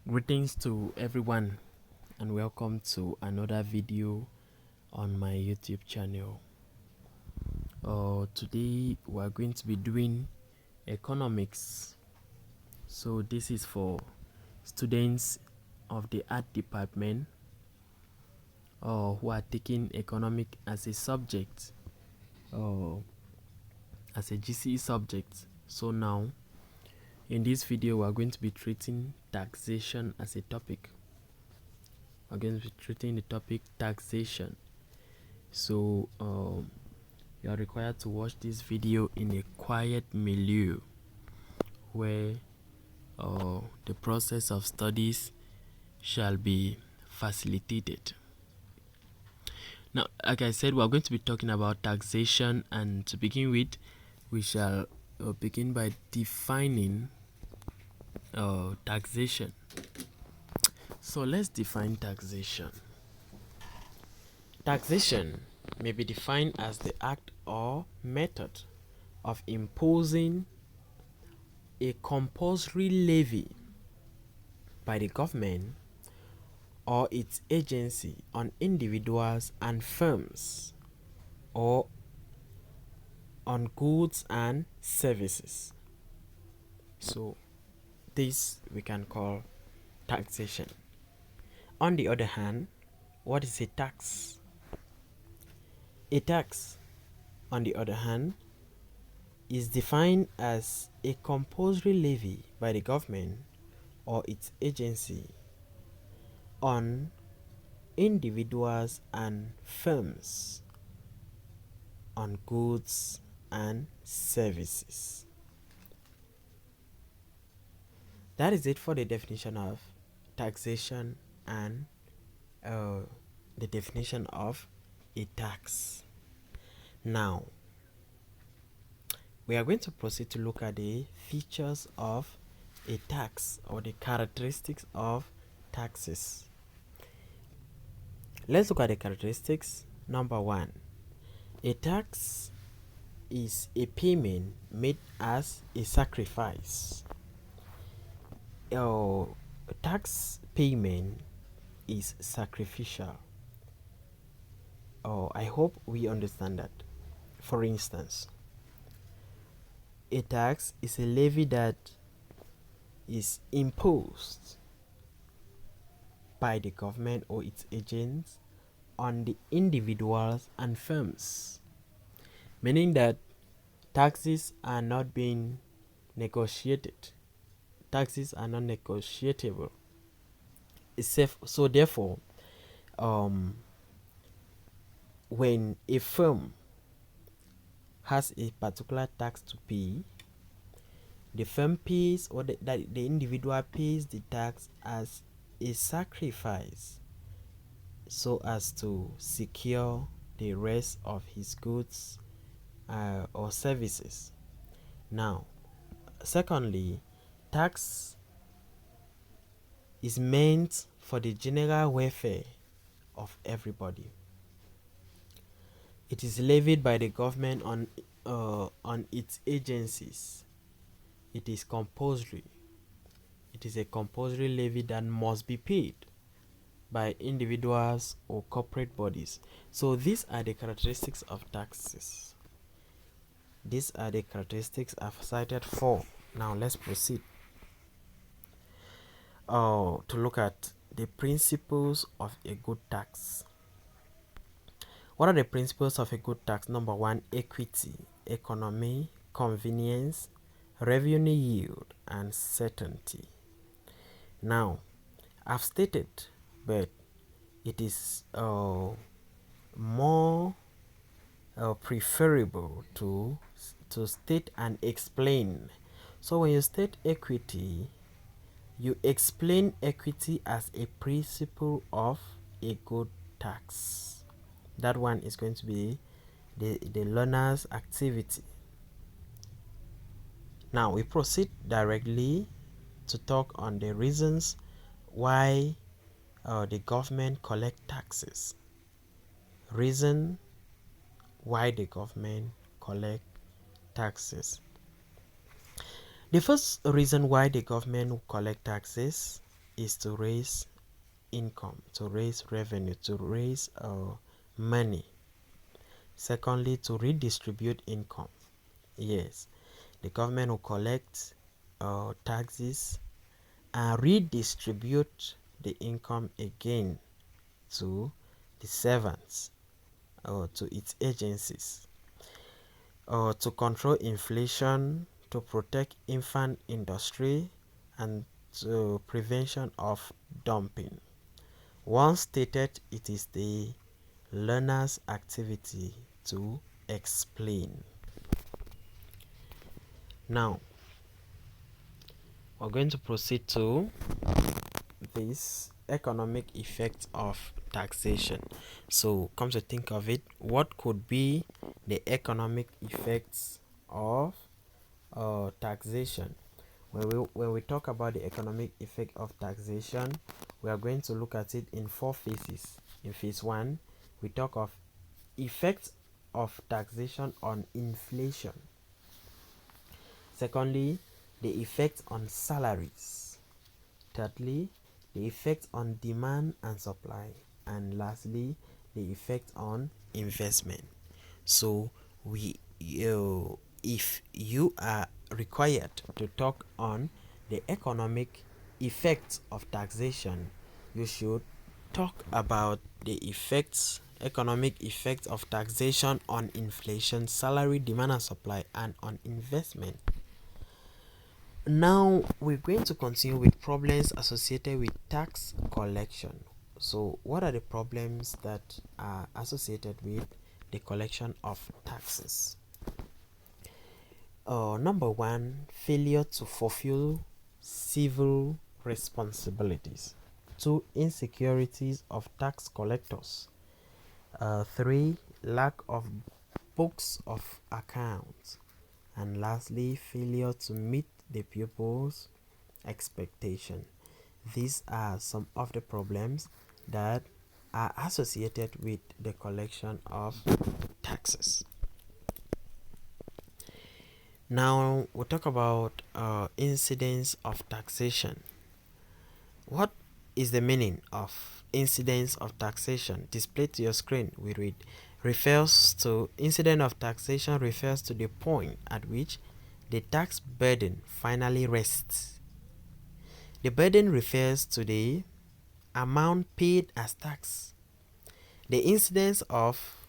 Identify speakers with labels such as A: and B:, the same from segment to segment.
A: Greetings to everyone and welcome to another video on my YouTube channel. Today we are going to be doing economics. So this is for students of the art department who are taking economic as a subject or as a GCE subject. So now in this video we are going to be treating taxation as a topic. We're going to be treating the topic taxation. So you are required to watch this video in a quiet milieu where the process of studies shall be facilitated. Now, like I said, we are going to be talking about taxation, and to begin with, we shall begin by defining taxation. So let's define taxation. Taxation may be defined as the act or method of imposing a compulsory levy by the government or its agency on individuals and firms or on goods and services. So this we can call taxation. On the other hand, what is a tax? A tax, on the other hand, is defined as a compulsory levy by the government or its agency on individuals and firms on goods and services. That is it for the definition of taxation and the definition of a tax. Now we are going to proceed to look at the features of a tax or the characteristics of taxes. Let's look at the characteristics. Number one, a tax is a payment made as a sacrifice. Tax payment is sacrificial. I hope we understand that. For instance, a tax is a levy that is imposed by the government or its agents on the individuals and firms, meaning that taxes are not being negotiated. Taxes are not negotiable. So therefore, when a firm has a particular tax to pay, the firm pays or the individual pays the tax as a sacrifice so as to secure the rest of his goods or services. Now, secondly, tax is meant for the general welfare of everybody. It is levied by the government on its agencies. It is compulsory. It is a compulsory levy that must be paid by individuals or corporate bodies. So these are the characteristics of taxes. These are the characteristics I've cited for. Now let's proceed to look at the principles of a good tax. What are the principles of a good tax? Number one, equity, economy, convenience, revenue yield, and certainty. Now, I've stated, but it is more preferable to state and explain. So when you state equity, you explain equity as a principle of a good tax. That one is going to be the learner's activity. Now we proceed directly to talk on the reasons why the government collect taxes. Reason why the government collect taxes. The first reason why the government collect taxes is to raise income, to raise revenue, to raise money. Secondly, to redistribute income. Yes, the government will collect taxes and redistribute the income again to the servants or to its agencies, or to control inflation, to protect infant industry, and to prevention of dumping. Once stated, it is the learner's activity to explain. Now, we're going to proceed to this economic effect of taxation. So, come to think of it, what could be the economic effects of taxation? When we talk about the economic effect of taxation, we are going to look at it in 4 phases. In phase 1, we talk of effects of taxation on inflation. Secondly, the effect on salaries. Thirdly, the effect on demand and supply. And lastly, the effect on investment. So if you are required to talk on the economic effects of taxation, you should talk about the economic effects of taxation on inflation, salary, demand and supply, and on investment. Now we're going to continue with problems associated with tax collection. So what are the problems that are associated with the collection of taxes? Number 1, failure to fulfill civil responsibilities. 2, insecurities of tax collectors. 3, lack of books of accounts. And lastly, failure to meet the pupils' expectation. These are some of the problems that are associated with the collection of taxes. Now we'll talk about incidence of taxation. What is the meaning of incidence of taxation? Displayed to your screen, we read, incidence of taxation refers to the point at which the tax burden finally rests. The burden refers to the amount paid as tax. The incidence of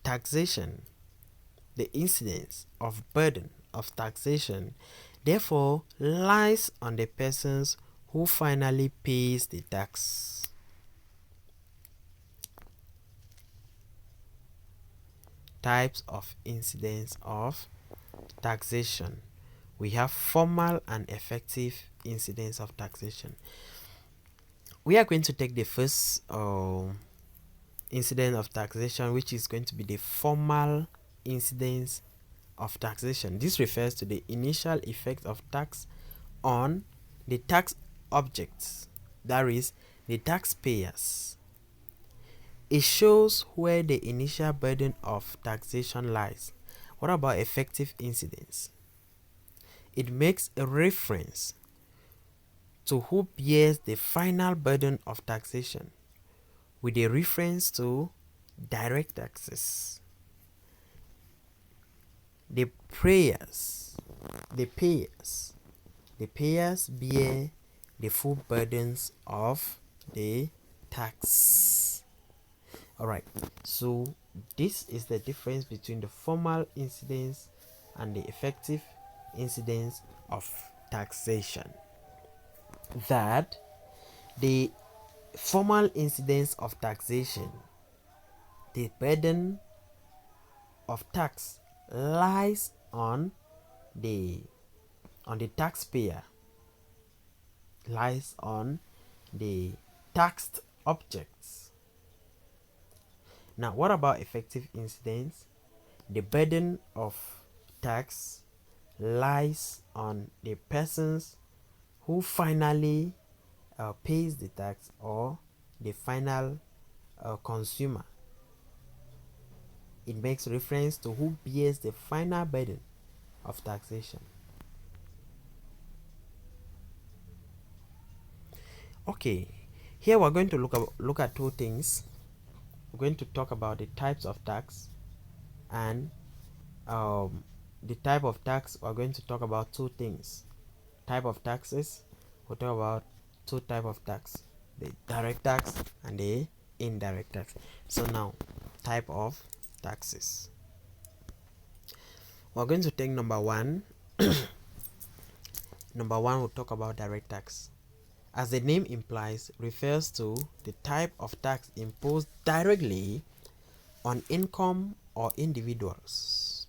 A: taxation, the incidence of burden of taxation, therefore lies on the persons who finally pays the tax. Types of incidence of taxation. We have formal and effective incidence of taxation. We are going to take the first incidence of taxation, which is going to be the formal incidence of taxation. This refers to the initial effect of tax on the tax objects, that is, the taxpayers. It shows where the initial burden of taxation lies. What about effective incidence? It makes a reference to who bears the final burden of taxation, with a reference to direct taxes. The payers bear the full burdens of the tax. Alright, so this is the difference between the formal incidence and the effective incidence of taxation. That the formal incidence of taxation, the burden of tax lies on the taxpayer, lies on the taxed objects. Now, what about effective incidence? The burden of tax lies on the persons who finally pays the tax, or the final consumer. It makes reference to who bears the final burden of taxation. Okay, here we're going to look at two things. We're going to talk about the types of tax, and the type of tax. We're going to talk about two things: type of taxes. We'll talk about two type of tax: the direct tax and the indirect tax. So now, type of taxes. We're going to take number one. Number one, we'll talk about direct tax. As the name implies, refers to the type of tax imposed directly on income or individuals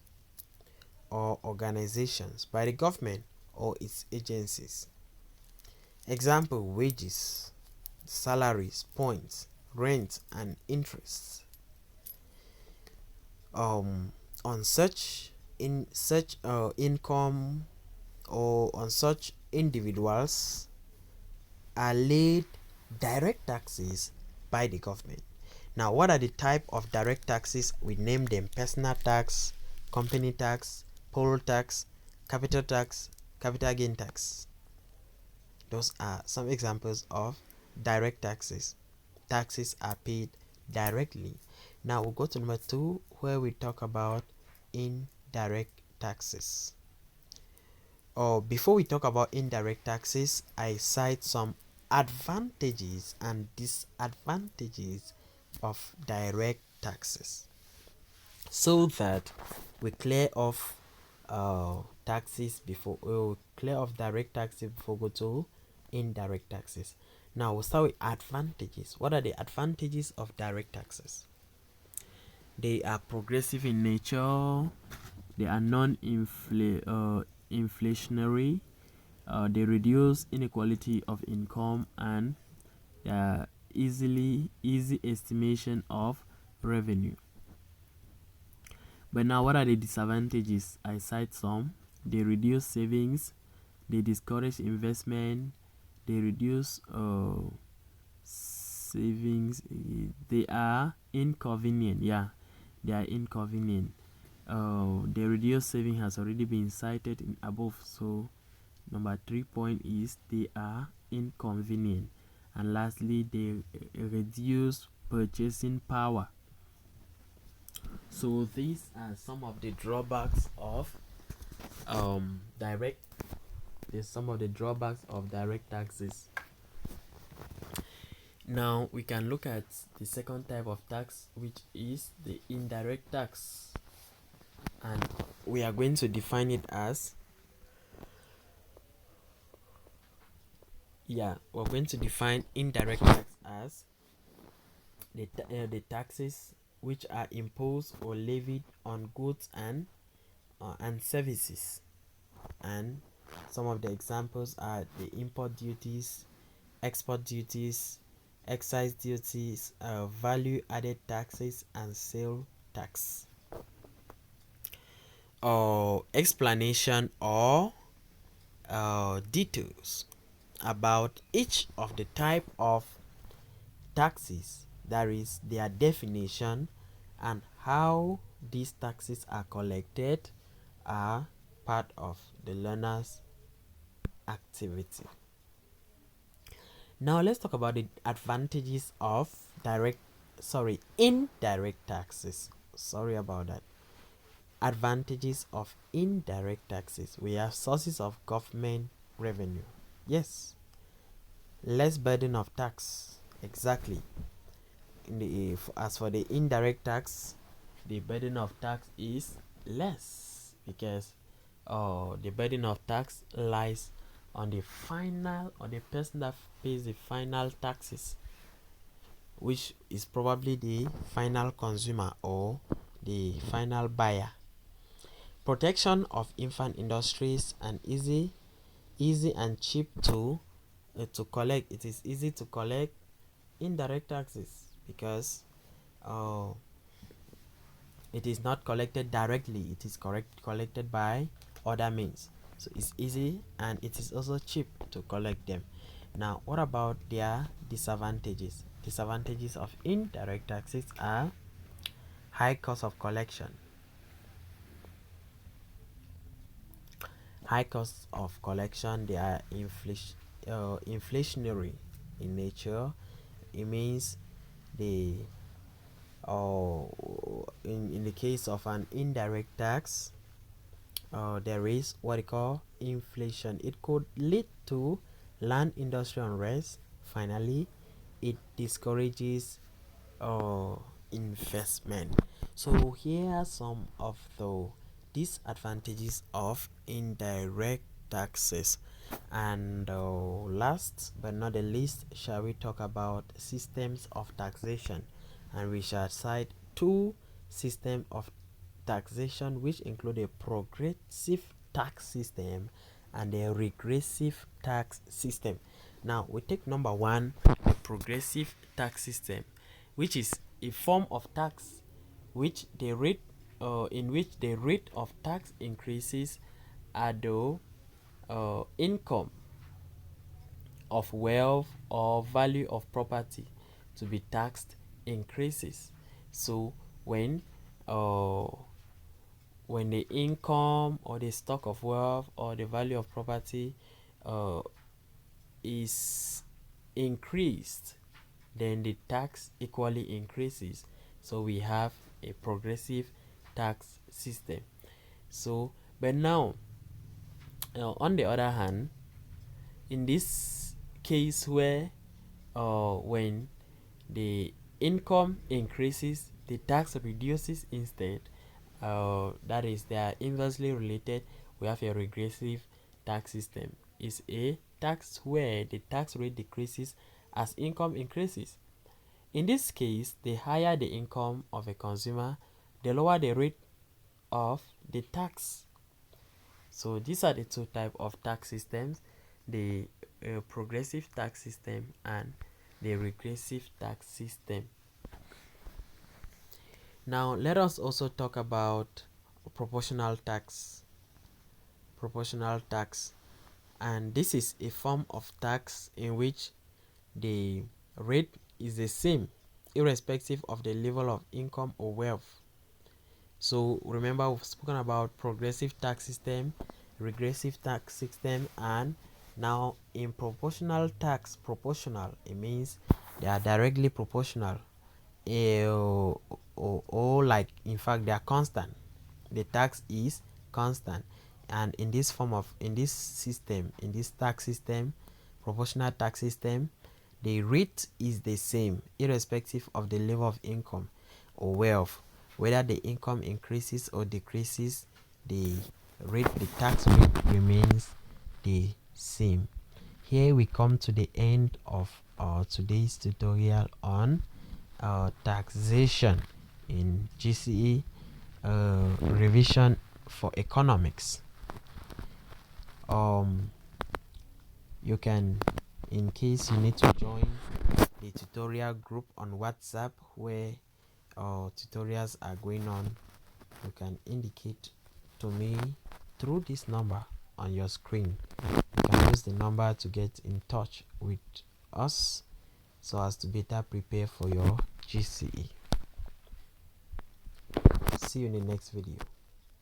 A: or organizations by the government or its agencies. Example: wages, salaries, points, rent, and interest. On such income or on such individuals are laid direct taxes by the government. Now, what are the type of direct taxes? We name them: personal tax, company tax, poll tax, capital gain tax. Those are some examples of direct taxes. Taxes are paid directly. Now we'll go to number two, where we talk about indirect taxes. Before we talk about indirect taxes, I cite some advantages and disadvantages of direct taxes, so that we clear off taxes before we'll clear off direct taxes before we go to indirect taxes. Now we'll start with advantages. What are the advantages of direct taxes? They are progressive in nature. They are non-inflationary. They reduce inequality of income, and easy estimation of revenue. But now, what are the disadvantages? I cite some. They reduce savings. They discourage investment. They reduce savings. They are inconvenient. Yeah, they are inconvenient. The reduced saving has already been cited in above. So number 3 point is they are inconvenient. And lastly, they reduce purchasing power. So these are some of the drawbacks of direct. There's some of the drawbacks of direct taxes. Now we can look at the second type of tax, which is the indirect tax, and we are going to define it as we're going to define indirect tax as the taxes which are imposed or levied on goods and services. And some of the examples are the import duties, export duties, excise duties, value added taxes, and sale tax. Explanation or details about each of the type of taxes, that is their definition, and how these taxes are collected, are part of the learner's activity. Now let's talk about the advantages of indirect taxes. Sorry about that. Advantages of indirect taxes. We have sources of government revenue. Yes. Less burden of tax. Exactly. As for the indirect tax, the burden of tax is less, because the burden of tax lies on the person that pays the final taxes, which is probably the final consumer or the final buyer. Protection of infant industries, and easy and cheap to collect. It is easy to collect indirect taxes because it is not collected directly. It is collected by other means. So it's easy and it is also cheap to collect them. Now, what about their disadvantages? Disadvantages of indirect taxes are high cost of collection. High costs of collection, they are inflationary. in nature. It means the in the case of an indirect tax, there is what they call inflation. It could lead to land industry unrest. Finally, it discourages investment. So here are some of the disadvantages of indirect taxes. And last but not the least, shall we talk about systems of taxation, and we shall cite two systems of taxation, which include a progressive tax system and a regressive tax system. Now we take number one, the progressive tax system, which is a form of tax which the rate in which the rate of tax increases as the income of wealth or value of property to be taxed increases. So when the income or the stock of wealth or the value of property is increased, then the tax equally increases. So we have a progressive tax system. So but now on the other hand, in this case where when the income increases, the tax reduces instead, that is, they are inversely related, we have a regressive tax system. It's a tax where the tax rate decreases as income increases. In this case, the higher the income of a consumer, the lower the rate of the tax. So these are the two types of tax systems, the progressive tax system and the regressive tax system. Now let us also talk about proportional tax. Proportional tax, and this is a form of tax in which the rate is the same irrespective of the level of income or wealth. So remember, we've spoken about progressive tax system, regressive tax system, and now in proportional tax, proportional, it means they are directly proportional, or like in fact they are constant. The tax is constant, and in this system, in this tax system, proportional tax system, the rate is the same irrespective of the level of income or wealth. Whether the income increases or decreases, the tax rate remains the same. Here we come to the end of today's tutorial on taxation in GCE revision for economics. You can, in case you need to join the tutorial group on WhatsApp where tutorials are going on, you can indicate to me through this number on your screen. You can use the number to get in touch with us so as to better prepare for your GCE. See you in the next video.